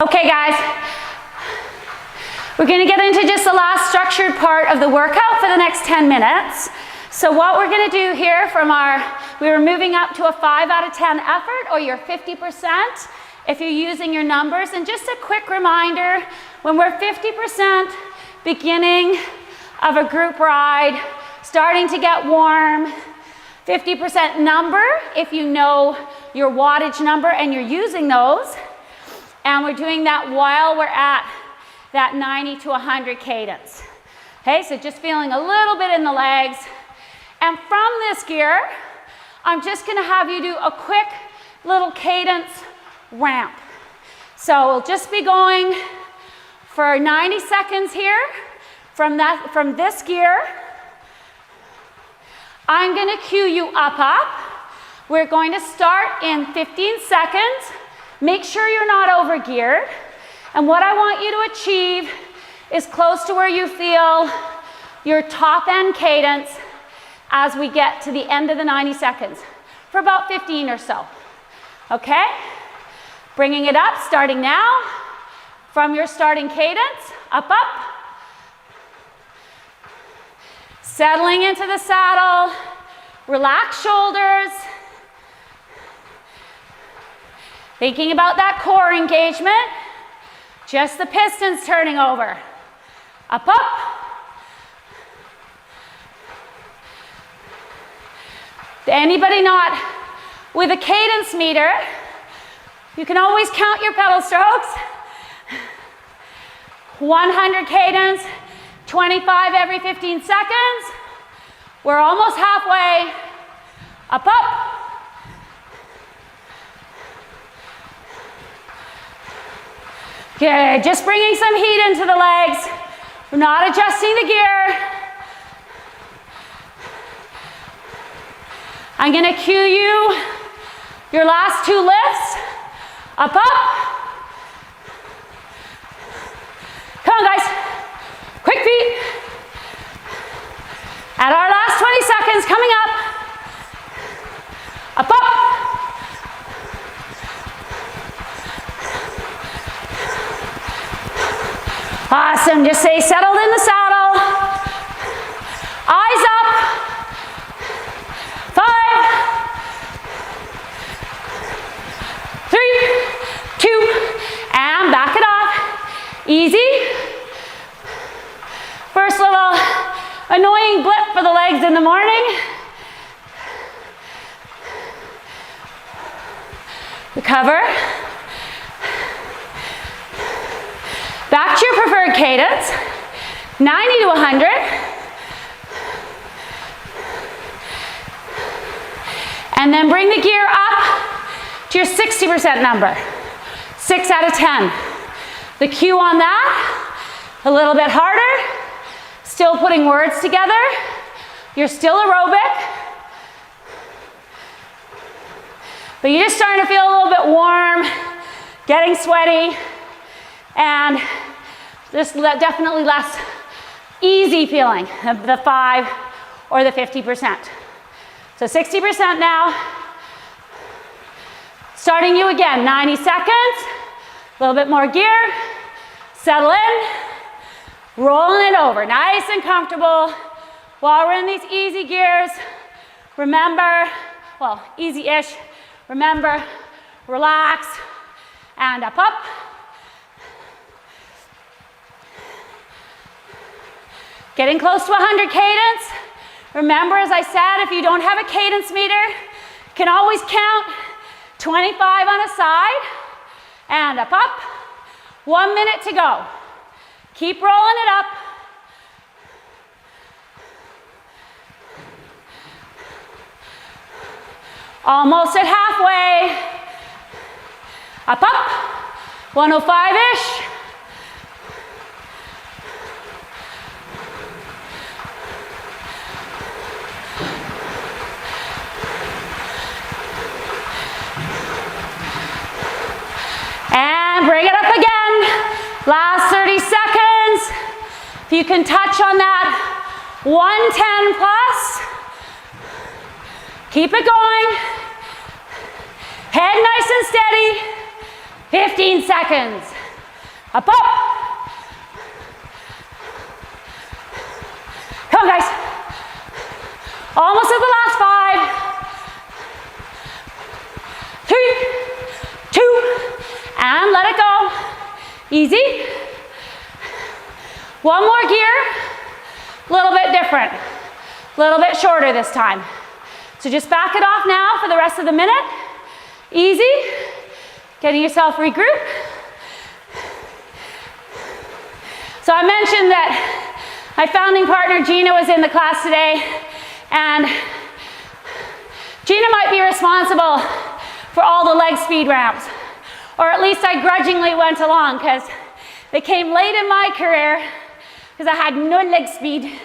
Okay guys, we're going to get into just the last structured part of the workout for the next 10 minutes. So what we're going to do here we were moving up to a 5 out of 10 effort, or your 50% if you're using your numbers. And just a quick reminder, when we're 50% beginning of a group ride, starting to get warm, 50% number if you know your wattage number and you're using those. And we're doing that while we're at that 90 to 100 cadence. Okay, so just feeling a little bit in the legs. And from this gear, I'm just going to have you do a quick little cadence ramp. So we'll just be going for 90 seconds here from this gear. I'm going to cue you up. We're going to start in 15 seconds. Make sure you're not over geared. And what I want you to achieve is close to where you feel your top end cadence as we get to the end of the 90 seconds for about 15 or so. Okay? Bringing it up, starting now from your starting cadence, up. Settling into the saddle, relax shoulders. Thinking about that core engagement, just the pistons turning over. Up. Anybody not with a cadence meter, you can always count your pedal strokes. 100 cadence, 25 every 15 seconds. We're almost halfway. Up. Good, just bringing some heat into the legs. We're not adjusting the gear. I'm gonna cue you your last 2 lifts. Up. Come on guys, quick feet. At our last 20 seconds, coming up. Up. Awesome, just stay settled in the saddle. Eyes up. 5, 3, 2, and back it off. Easy. First little annoying blip for the legs in the morning. Recover. Back to your preferred cadence, 90 to 100. And then bring the gear up to your 60% number, 6 out of 10. The cue on that, a little bit harder, still putting words together. You're still aerobic, but you're just starting to feel a little bit warm, getting sweaty, and just definitely less easy feeling of the 5 or the 50%. So 60% now. Starting you again, 90 seconds, a little bit more gear, settle in, rolling it over, nice and comfortable. While we're in these easy gears, remember, well, easy-ish, remember, relax, and up. Getting close to 100 cadence. Remember, as I said, if you don't have a cadence meter, you can always count 25 on a side and up. 1 minute to go. Keep rolling it up. Almost at halfway. Up. 105-ish. And bring it up again. Last 30 seconds. If you can touch on that 110 plus, keep it going. Head nice and steady. 15 seconds. Up, up. Come on, guys. Almost at the last 5. 3, 2, and let it go. Easy. One more gear. A little bit different. A little bit shorter this time. So just back it off now for the rest of the minute. Easy. Getting yourself regrouped. So I mentioned that my founding partner Gina was in the class today, and Gina might be responsible for all the leg speed ramps, or at least I grudgingly went along because they came late in my career because I had no leg speed.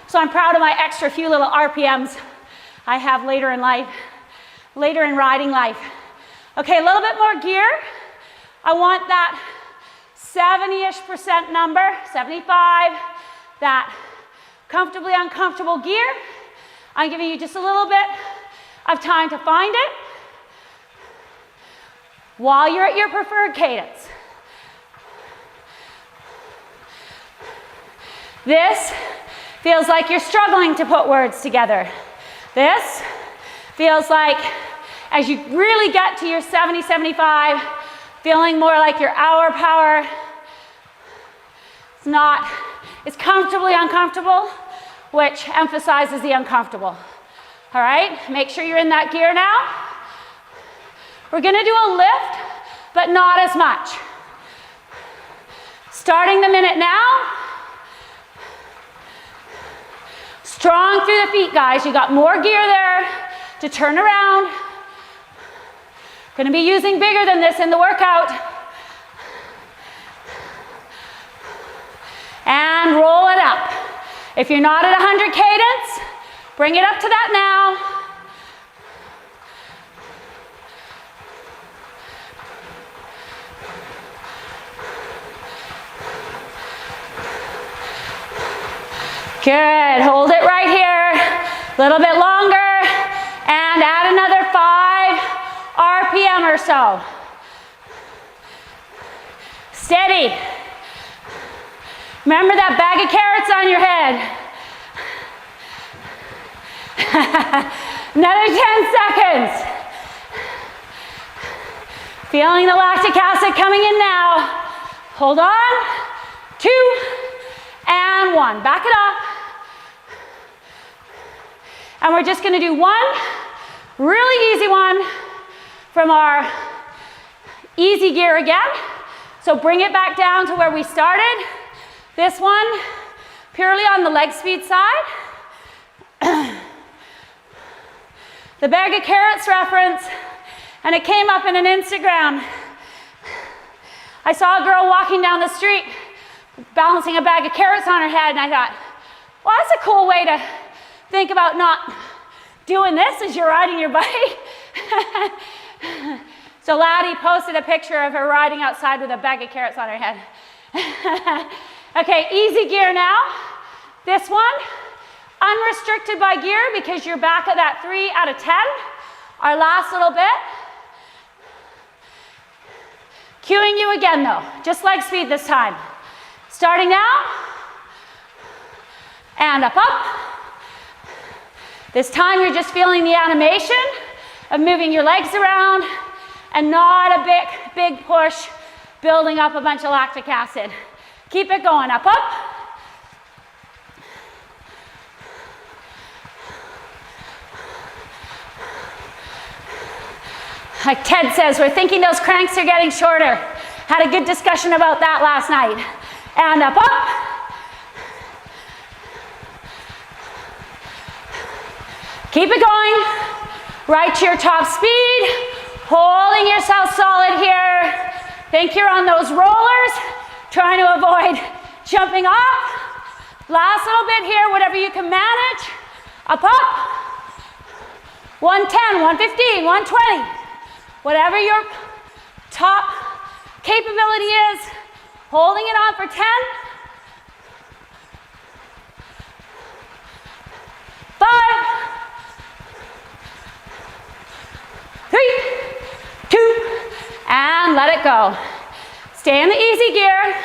So I'm proud of my extra few little RPMs I have later in life, later in riding life. Okay, a little bit more gear. I want that 70-ish% number, 75, that comfortably uncomfortable gear. I'm giving you just a little bit of time to find it while you're at your preferred cadence. This feels like you're struggling to put words together. This feels like as you really get to your 70, 75, feeling more like your hour power. It's comfortably uncomfortable, which emphasizes the uncomfortable. All right, make sure you're in that gear now. We're gonna do a lift, but not as much. Starting the minute now. Strong through the feet, guys. You got more gear there to turn around. Gonna be using bigger than this in the workout. And roll it up. If you're not at 100 cadence, bring it up to that now. Good, hold it right here. A little bit longer, and add another 5 RPM or so. Steady. Remember that bag of carrots on your head. Another 10 seconds. Feeling the lactic acid coming in now. Hold on. 2 and 1. Back it up. And we're just gonna do one really easy one from our easy gear again. So bring it back down to where we started. This one, purely on the leg speed side. The bag of carrots reference, and it came up in an Instagram. I saw a girl walking down the street balancing a bag of carrots on her head, and I thought, well, that's a cool way to think about not doing this as you're riding your bike. So Laddie posted a picture of her riding outside with a bag of carrots on her head. Okay, easy gear now. This one, unrestricted by gear because you're back at that 3 out of 10. Our last little bit. Cueing you again though, just leg speed this time. Starting now, and up, up. This time you're just feeling the animation of moving your legs around and not a big push, building up a bunch of lactic acid. Keep it going, up, up. Like Ted says, we're thinking those cranks are getting shorter. Had a good discussion about that last night. And up, up. Keep it going. Right to your top speed. Holding yourself solid here. Think you're on those rollers. Trying to avoid jumping off. Last little bit here, whatever you can manage. Up, up. 110, 115, 120. Whatever your top capability is. Holding it on for 10. 5. 3, 2, and let it go. Stay in the easy gear.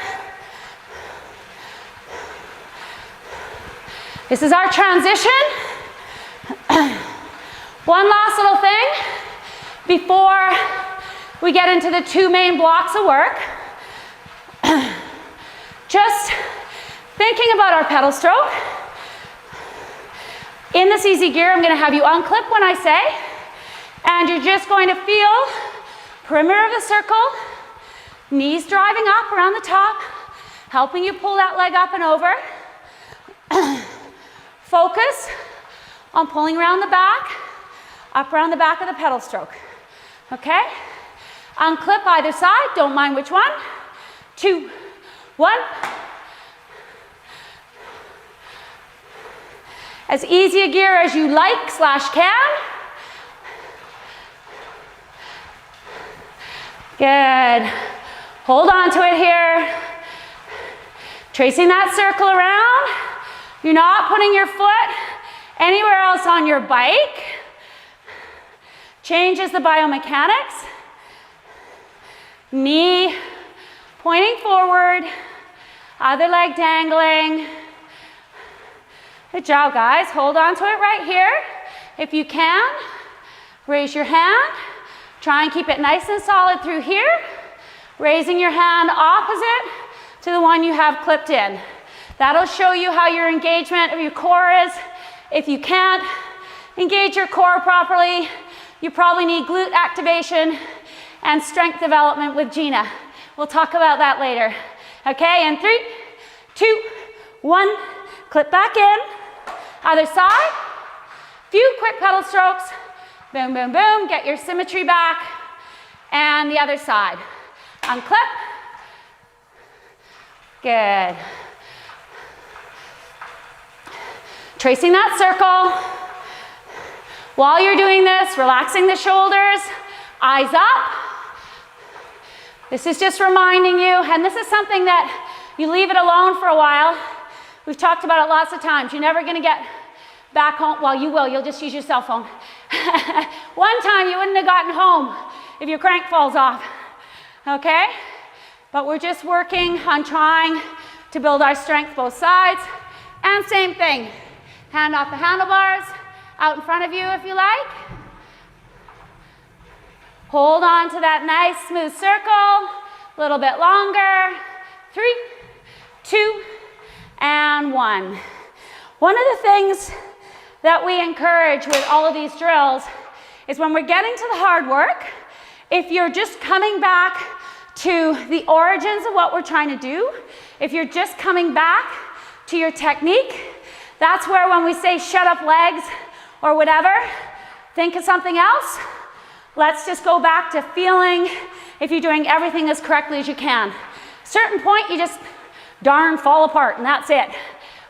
This is our transition. One last little thing before we get into the two main blocks of work. Just thinking about our pedal stroke. In this easy gear, I'm going to have you unclip when I say, and you're just going to feel perimeter of the circle, knees driving up around the top, helping you pull that leg up and over. Focus on pulling around the back, up around the back of the pedal stroke. Okay? Unclip either side, don't mind which one. 2, 1. As easy a gear as you like / can. Good. Hold on to it here. Tracing that circle around. You're not putting your foot anywhere else on your bike. Changes the biomechanics. Knee pointing forward, other leg dangling. Good job, guys. Hold on to it right here. If you can, raise your hand. Try and keep it nice and solid through here. Raising your hand opposite to the one you have clipped in. That'll show you how your engagement of your core is. If you can't engage your core properly, you probably need glute activation and strength development with Gina. We'll talk about that later. Okay, and 3, 2, 1, clip back in. Other side, few quick pedal strokes. Boom, boom, boom, get your symmetry back. And the other side. Unclip. Good. Tracing that circle. While you're doing this, relaxing the shoulders, eyes up. This is just reminding you, and this is something that you leave it alone for a while. We've talked about it lots of times. You're never gonna get back home. Well, you will, you'll just use your cell phone. One time you wouldn't have gotten home if your crank falls off, okay? But we're just working on trying to build our strength both sides. And same thing, hand off the handlebars, out in front of you if you like. Hold on to that nice smooth circle, a little bit longer. 3, 2, and 1. One of the things that we encourage with all of these drills is when we're getting to the hard work, if you're just coming back to the origins of what we're trying to do, if you're just coming back to your technique, that's where when we say shut up legs or whatever, think of something else. Let's just go back to feeling if you're doing everything as correctly as you can. Certain point you just darn fall apart and that's it.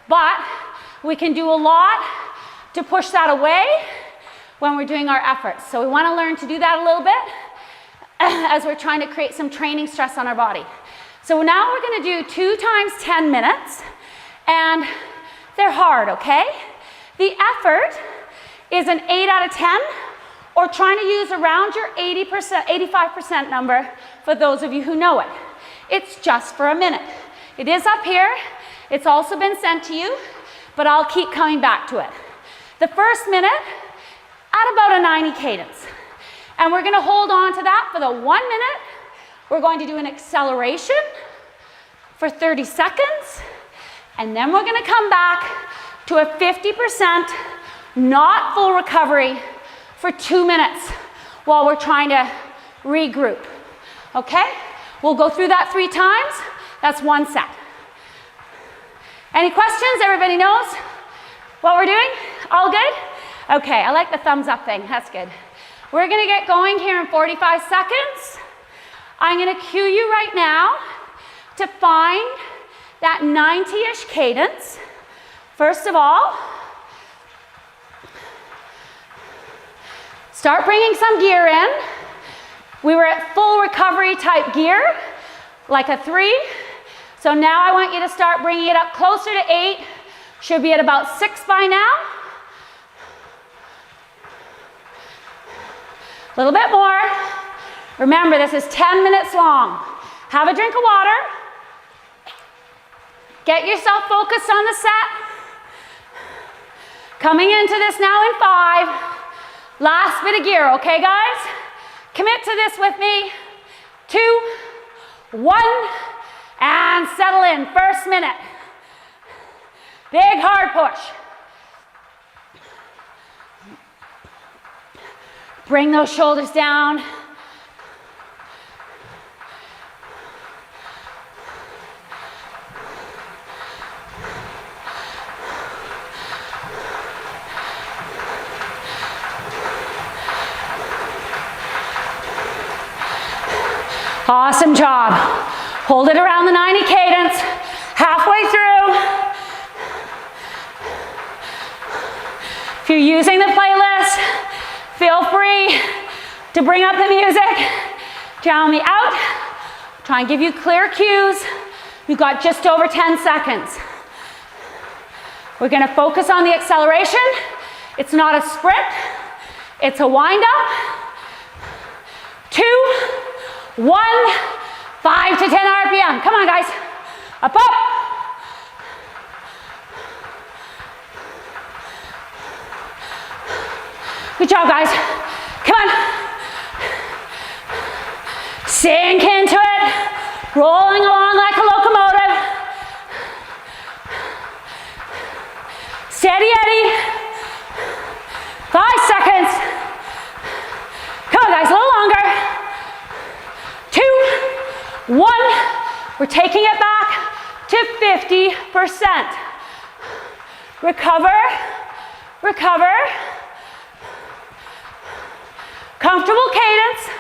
But we can do a lot to push that away when we're doing our efforts. So we want to learn to do that a little bit as we're trying to create some training stress on our body. So now we're going to do 2 times 10 minutes and they're hard, okay? The effort is an 8 out of 10 or trying to use around your 80%, 85% number for those of you who know it. It's just for a minute. It is up here. It's also been sent to you, but I'll keep coming back to it. The first minute at about a 90 cadence. And we're going to hold on to that for the 1 minute. We're going to do an acceleration for 30 seconds. And then we're going to come back to a 50% not full recovery for 2 minutes while we're trying to regroup. Okay? We'll go through that 3 times. That's 1 set. Any questions? Everybody knows what we're doing? All good? Okay, I like the thumbs up thing. That's good. We're going to get going here in 45 seconds. I'm going to cue you right now to find that 90-ish cadence. First of all, start bringing some gear in. We were at full recovery type gear, like a 3. So now I want you to start bringing it up closer to 8. Should be at about 6 by now. A little bit more. Remember, this is 10 minutes long. Have a drink of water. Get yourself focused on the set. Coming into this now in 5. Last bit of gear, okay guys? Commit to this with me. 2, 1, and settle in. First minute. Big hard push. Bring those shoulders down. Awesome job. Hold it around the 90 cadence, halfway through. If you're using the playlist, feel free to bring up the music, drown me out. Try and give you clear cues. You've got just over 10 seconds. We're gonna focus on the acceleration. It's not a sprint, it's a wind up. 2, 1, 5 to 10 RPM. Come on, guys. Up, up. Good job, guys. Come on. Sink into it. Rolling along like a locomotive. Steady Eddie. 5 seconds. Come on, guys, a little longer. 2, 1. We're taking it back to 50%. Recover, recover. Comfortable cadence.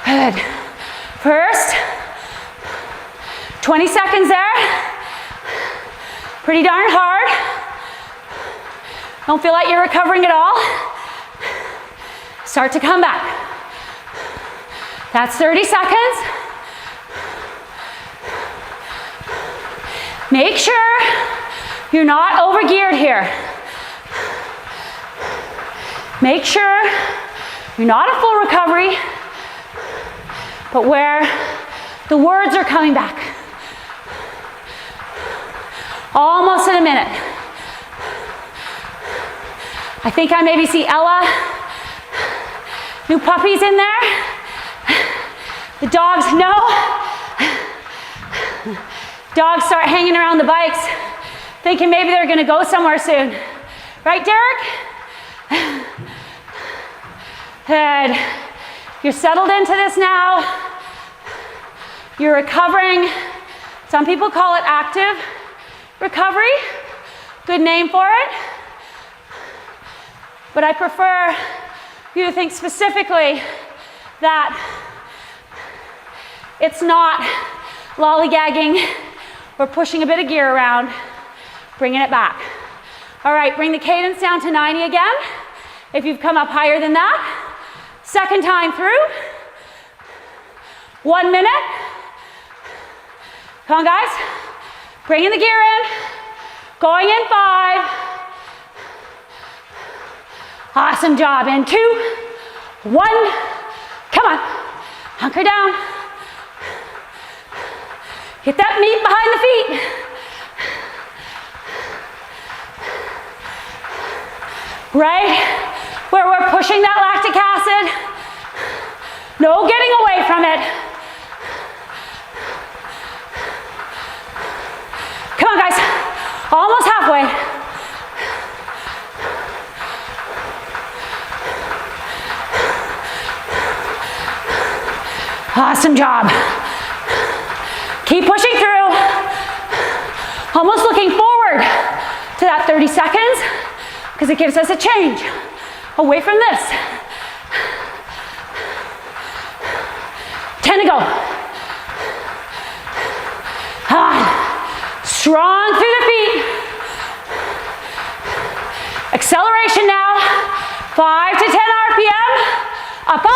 Good. First, 20 seconds there. Pretty darn hard. Don't feel like you're recovering at all. Start to come back. That's 30 seconds. Make sure you're not overgeared here. Make sure you're not at full recovery, but where the words are coming back. Almost in a minute. I think I maybe see Ella. New puppies in there. The dogs know. Dogs start hanging around the bikes, thinking maybe they're gonna go somewhere soon. Right, Derek? Good. You're settled into this now. You're recovering. Some people call it active recovery. Good name for it. But I prefer you to think specifically that it's not lollygagging or pushing a bit of gear around, bringing it back. All right, bring the cadence down to 90 again. If you've come up higher than that. Second time through. 1 minute. Come on, guys. Bringing the gear in. Going in 5. Awesome job. In 2, 1. Come on. Hunker down. Get that meat behind the feet. Right where we're pushing that lactic acid. No getting away from it. Come on, guys. Almost halfway. Awesome job. Keep pushing through. Almost looking forward to that 30 seconds because it gives us a change away from this. 10 to go. Strong through the feet. Acceleration now. 5 to 10 RPM. Up, up.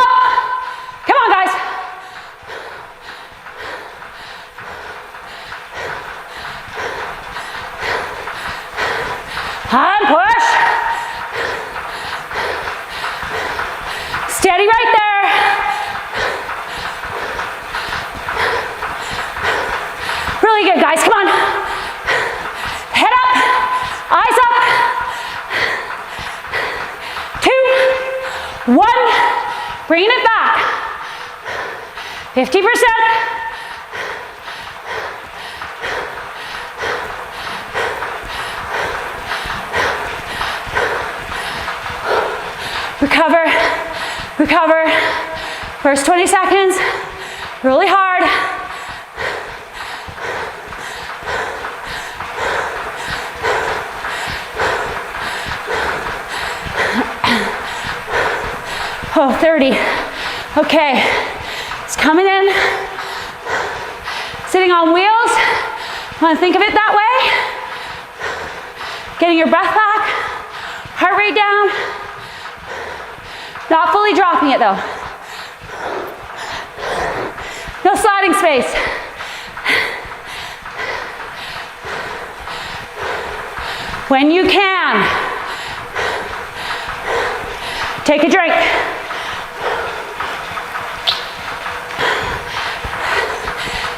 Come on, guys. And push. Steady Steady right there. Really good, guys, come on. Head up, eyes up. 2, 1, bringing it back. 50%. Recover, recover. First 20 seconds, really hard. Oh, 30. Okay, it's coming in. Sitting on wheels. Want to think of it that way. Getting your breath back, heart rate down. Not fully dropping it though. No sliding space. When you can, take a drink.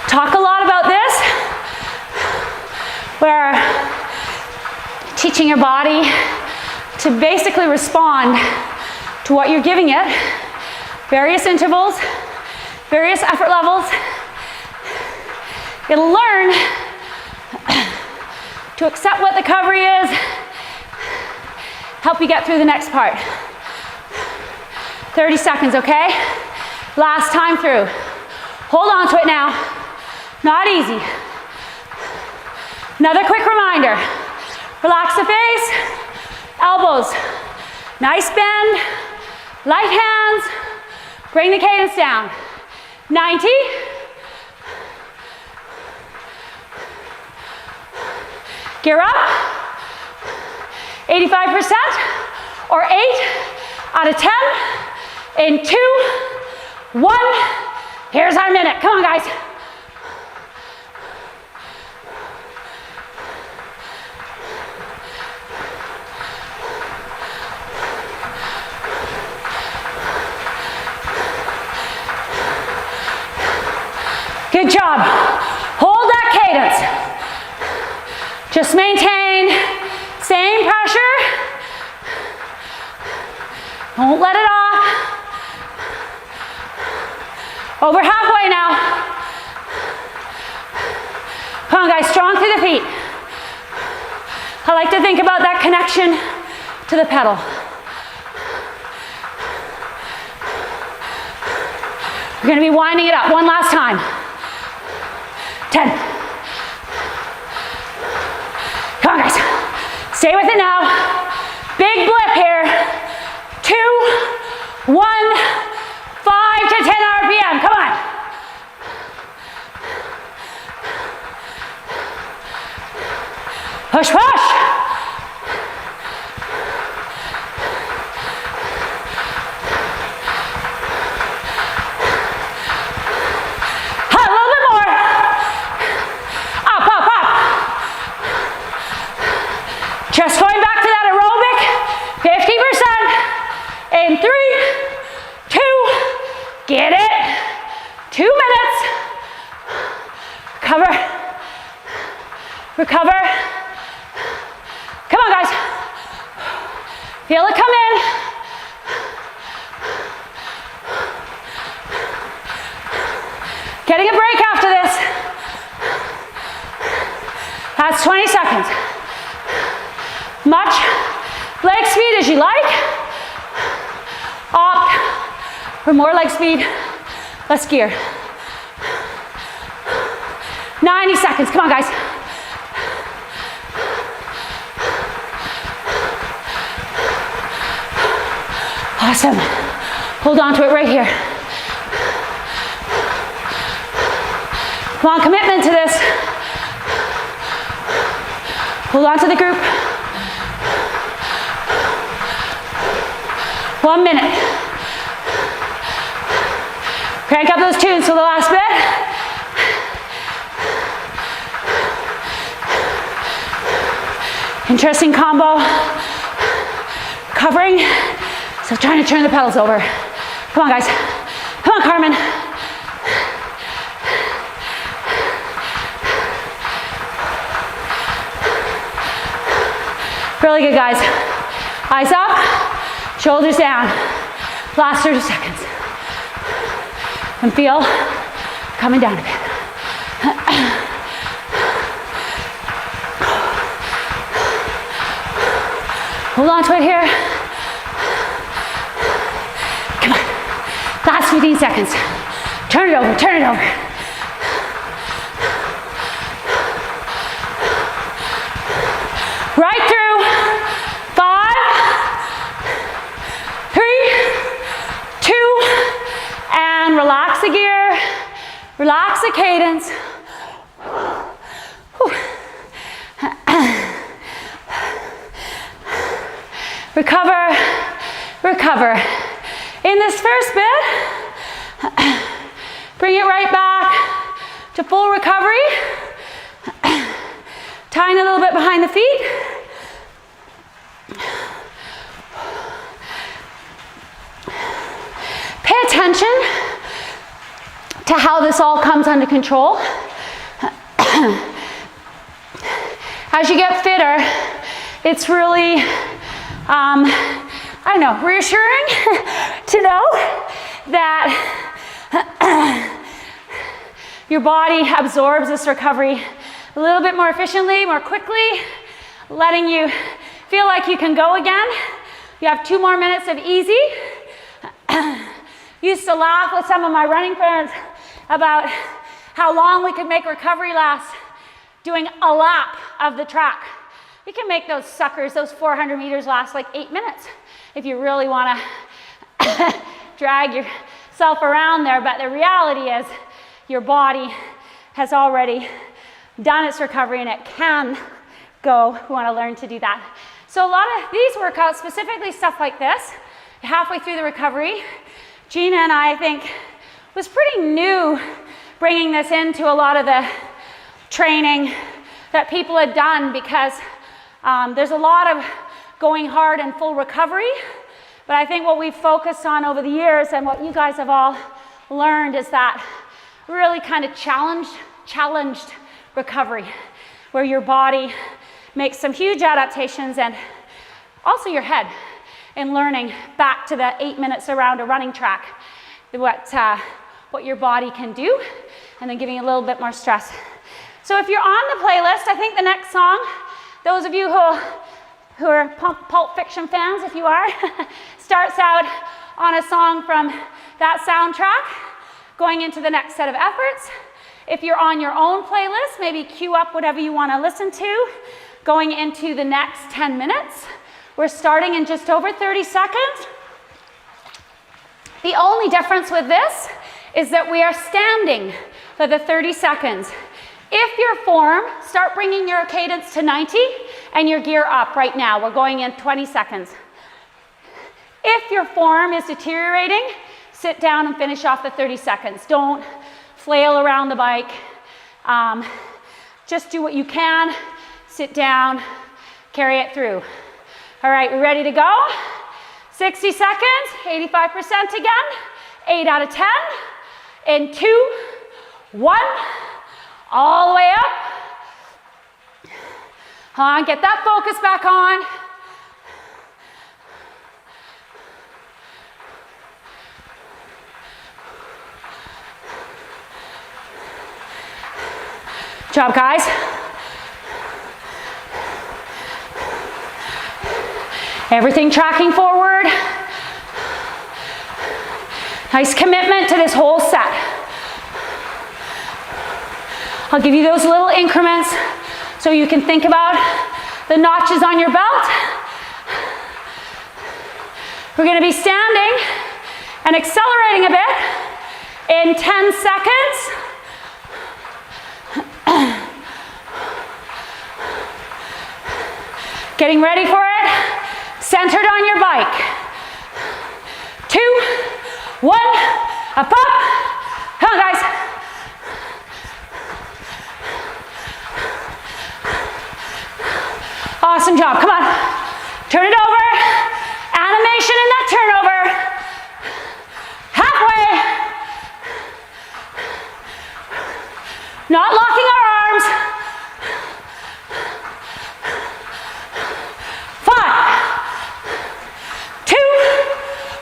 Talk a lot about this, where teaching your body to basically respond to what you're giving it, various intervals, various effort levels. It'll learn to accept what the recovery is, help you get through the next part. 30 seconds, okay? Last time through. Hold on to it now. Not easy. Another quick reminder. Relax the face, elbows. Nice bend, light hands. Bring the cadence down. 90. Gear up. 85% or 8 out of 10 in 2, 1. Here's our minute. Come on, guys. Good job. Hold that cadence. Just maintain same pressure. Don't let it off. Over halfway now. Come on, guys, strong through the feet. I like to think about that connection to the pedal. We're gonna be winding it up one last time. 10. Come on, guys. Stay with it now. Big blip here. 2, 1, 5 to 10 RPM. Come on. Push, push. Just going back to that aerobic, 50%. In 3, 2, get it. 2 minutes. Recover. Recover. Come on, guys. Feel it come in. Getting a break after this. That's 20 seconds. Much leg speed as you like. Opt for more leg speed, less gear. 90 seconds, come on, guys. Awesome. Hold on to it right here. Come on, commitment to this. Hold on to the group. 1 minute. Crank up those tunes for the last bit. Interesting combo. Covering. So trying to turn the pedals over. Come Come on, guys. Come on, Carmen. Really good, guys. Eyes up, shoulders down. Last 30 seconds. And feel coming down a bit. Hold on to it here. Come on. Last 15 seconds. Turn it over, turn it over. Right through. 5, 3, 2, and relax the gear. Relax the cadence. Recover, recover. In this first bit, bring it right back to full recovery. Tying a little bit behind the feet. Pay attention to how this all comes under control. As you get fitter, it's really I don't know, reassuring to know that your body absorbs this recovery a little bit more efficiently, more quickly, letting you feel like you can go again. You have 2 more minutes of easy. Used to laugh with some of my running friends about how long we could make recovery last doing a lap of the track. You can make those suckers, those 400 meters last like 8 minutes if you really want to drag yourself around there. But the reality is your body has already done its recovery and it can go. We want to learn to do that. So a lot of these workouts, specifically stuff like this, halfway through the recovery, Gina and I think was pretty new bringing this into a lot of the training that people had done because there's a lot of going hard and full recovery, but I think what we've focused on over the years and what you guys have all learned is that really kind of challenged recovery, where your body makes some huge adaptations and also your head in learning back to the 8 minutes around a running track, what your body can do, and then giving you a little bit more stress. So if you're on the playlist, I think the next song, those of you who are Pulp Fiction fans, if you are, starts out on a song from that soundtrack, going into the next set of efforts. If you're on your own playlist, maybe queue up whatever you want to listen to, going into the next 10 minutes. We're starting in just over 30 seconds. The only difference with this is that we are standing for the 30 seconds. If your form, start bringing your cadence to 90 and your gear up right now. We're going in 20 seconds. If your form is deteriorating, sit down and finish off the 30 seconds. Don't flail around the bike. Just do what you can. Sit down, carry it through. All right, we ready to go? 60 seconds, 85% again. 8 out of 10. In 2, 1. All the way up. Hold on, get that focus back on. Good job, guys. Everything tracking forward. Nice commitment to this whole set. I'll give you those little increments so you can think about the notches on your belt. We're going to be standing and accelerating a bit in 10 seconds. Getting ready for it. Centered on your bike. 2, 1, up. Come on, guys. Awesome job, come on. Turn it over. Animation in that turnover.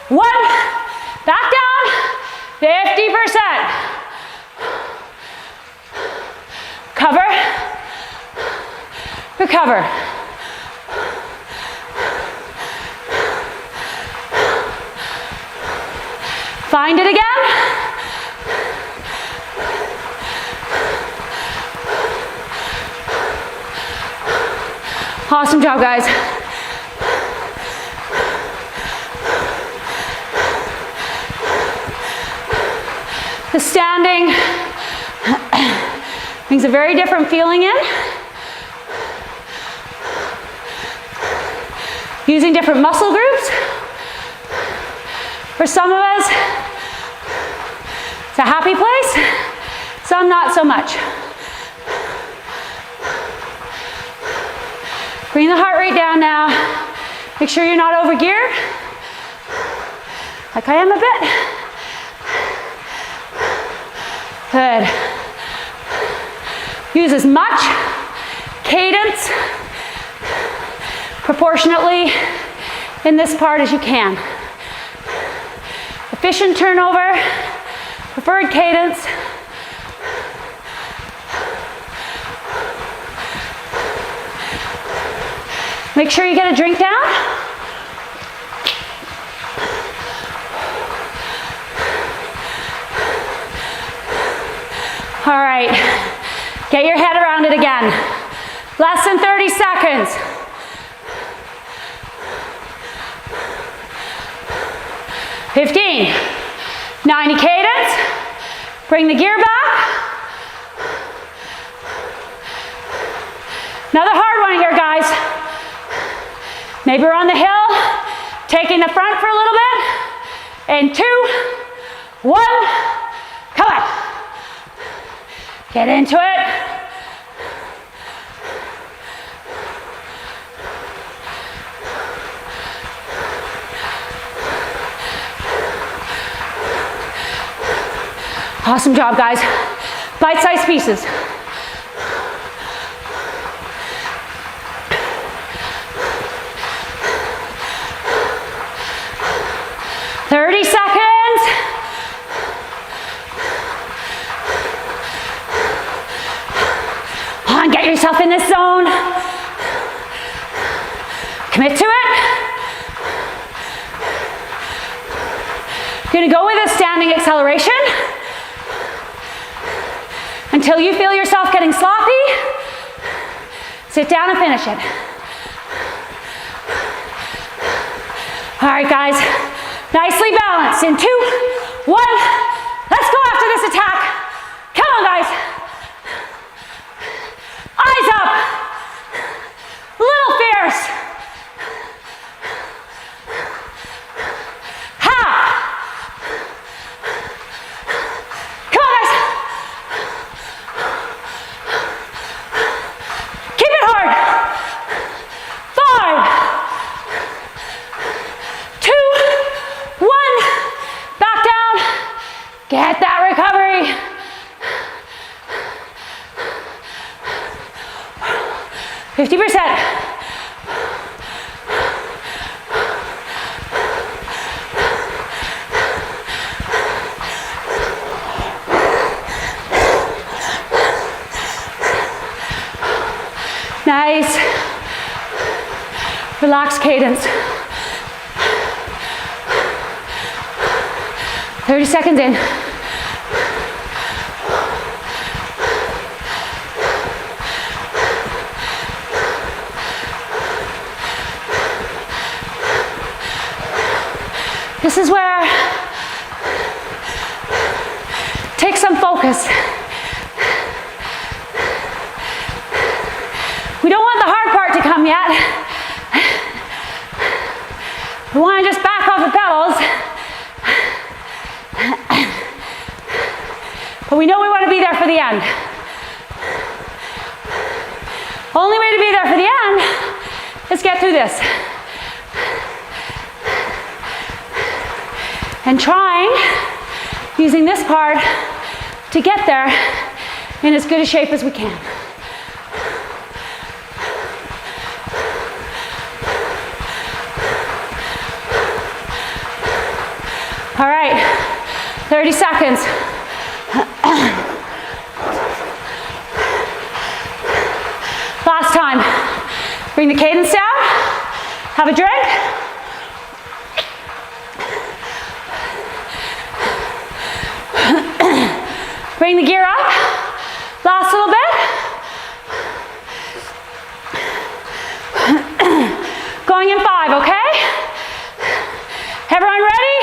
1. Back down. 50%. Cover. Recover. Find it again. Awesome job, guys. The standing brings a very different feeling in. Using different muscle groups. For some of us, it's a happy place, some not so much. Bring the heart rate down now. Make sure you're not over geared, like I am a bit. Good. Use as much cadence proportionately in this part as you can. Efficient turnover, preferred cadence. Make sure you get a drink down. All right, get your head around it again. Less than 30 seconds. "15, 90 cadence. Bring the gear back. Another hard one here, guys. Maybe we're on the hill, taking the front for a little bit. In 2, 1, come on. Get into it. Awesome job, guys. Bite-sized pieces. Yourself in this zone. Commit to it. You're going to go with a standing acceleration until you feel yourself getting sloppy. Sit down and finish it. All right, guys. Nicely balanced. In 2, 1. Let's go after this attack. Come on, guys. Eyes up. A little fierce. Half. Come on, guys. Keep it hard. 5, 2, 1. Back down. Get that recovery. %. Nice. Relaxed cadence. 30 seconds in. This is where take some focus. We don't want the hard part to come yet. We want to just back off the pedals. But we know we want to be there for the end. Only way to be there for the end is get through this. And trying, using this part, to get there in as good a shape as we can. All right, 30 seconds. Last time. Bring the cadence down. Have a drink. Bring the gear up. Last little bit. Going in 5, okay? Everyone ready?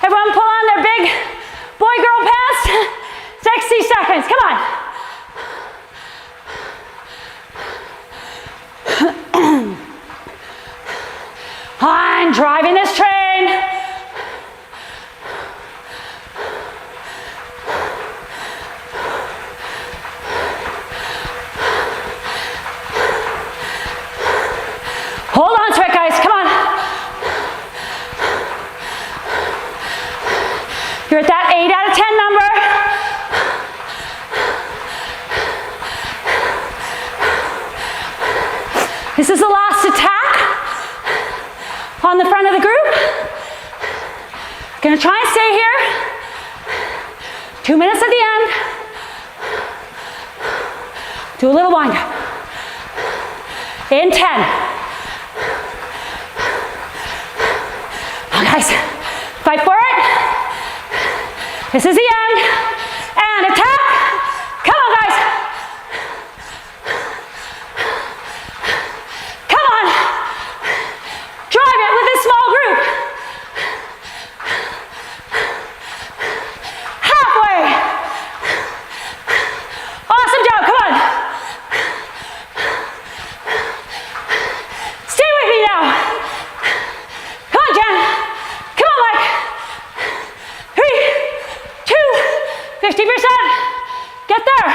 Everyone pull on their big boy-girl pants. 60 seconds, come on. I'm driving this train. Hold on to it, guys, come on. You're at that 8 out of 10 number. This is the last attack on the front of the group. Gonna try and stay here. 2 minutes at the end. Do a little wind up. In 10. Guys, fight for it. This is the end. And attack. Come on, guys. Come on. Drive it with this small group. Halfway. Awesome job. Come on. Stay with me now. Come on, Jen. 50%. Get there.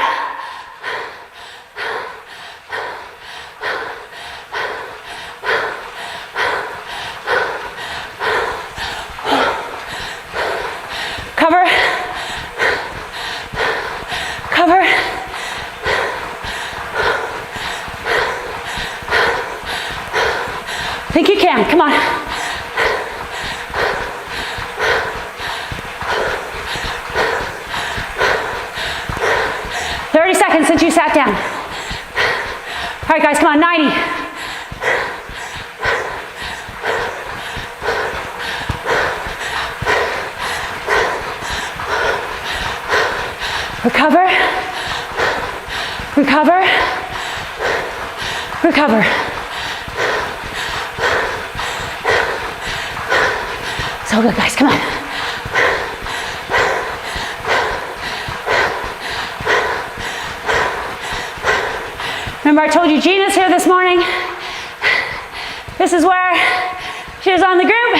Cover. Cover. I think you can. Come on. Since you sat down. All right, guys, come on, 90. Recover. Recover. Recover. So good, guys, come on. Remember I told you Gina's here this morning? This is where she was on the group.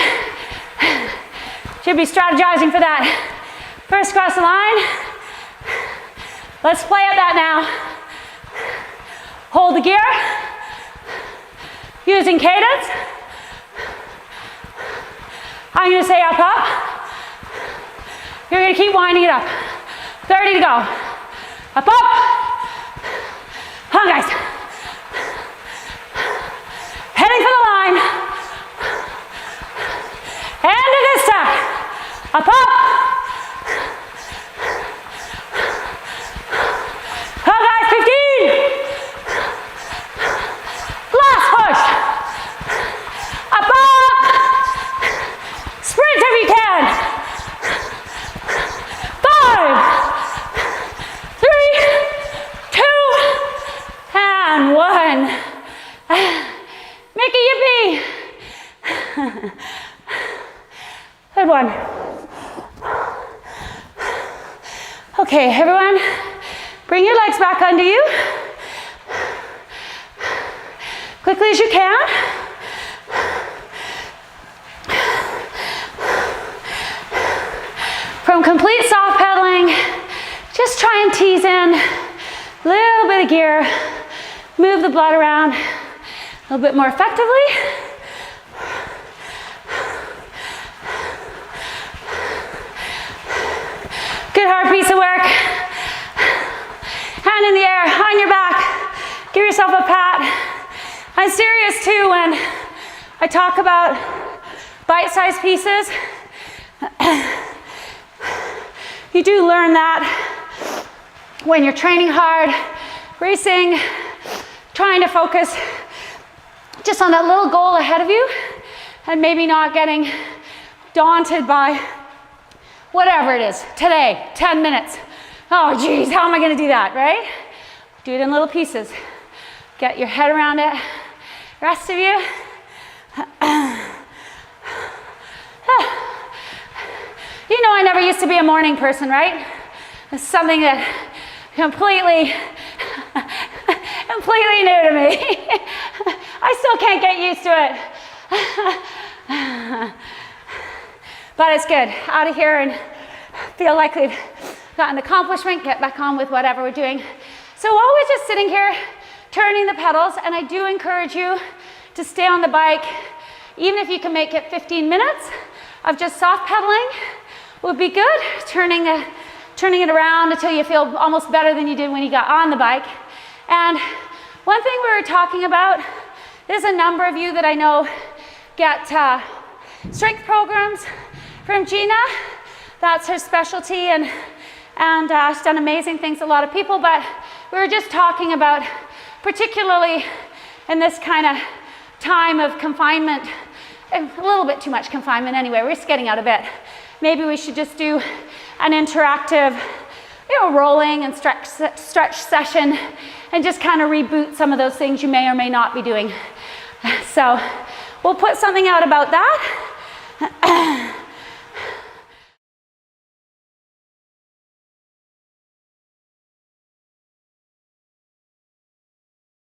She'll be strategizing for that. First cross the line. Let's play at that now. Hold the gear. Using cadence. I'm gonna say up, up. You're gonna keep winding it up. 30 to go. Up, up. Come on, guys. Heading for the line. And to this stack. Up, up. Come on, guys, 15. Last push. Up, up. Sprint if you can. 5, 3, 2, and 1. Mickey, yippee. Good one. Okay, everyone, bring your legs back under you. Quickly as you can. From complete soft pedaling, just try and tease in a little bit of gear. Move the blood around a little bit more effectively. Good hard piece of work. Hand in the air, on your back. Give yourself a pat. I'm serious too when I talk about bite-sized pieces. You do learn that when you're training hard, racing, trying to focus just on that little goal ahead of you and maybe not getting daunted by whatever it is. Today, 10 minutes. Oh geez, how am I gonna do that, right? Do it in little pieces. Get your head around it. Rest of you. You know I never used to be a morning person, right? It's something that completely new to me. I still can't get used to it. But it's good. Out of here and feel like we've got an accomplishment, get back on with whatever we're doing. So while we're just sitting here, turning the pedals, and I do encourage you to stay on the bike, even if you can make it 15 minutes of just soft pedaling would be good. Turning it around until you feel almost better than you did when you got on the bike. And one thing we were talking about, there's a number of you that I know get strength programs from Gina. That's her specialty, and she's done amazing things to a lot of people, but we were just talking about, particularly in this kind of time of confinement, a little bit too much confinement anyway, we're just getting out of bed. Maybe we should just do an interactive, rolling and stretch session and just kind of reboot some of those things you may or may not be doing. So we'll put something out about that.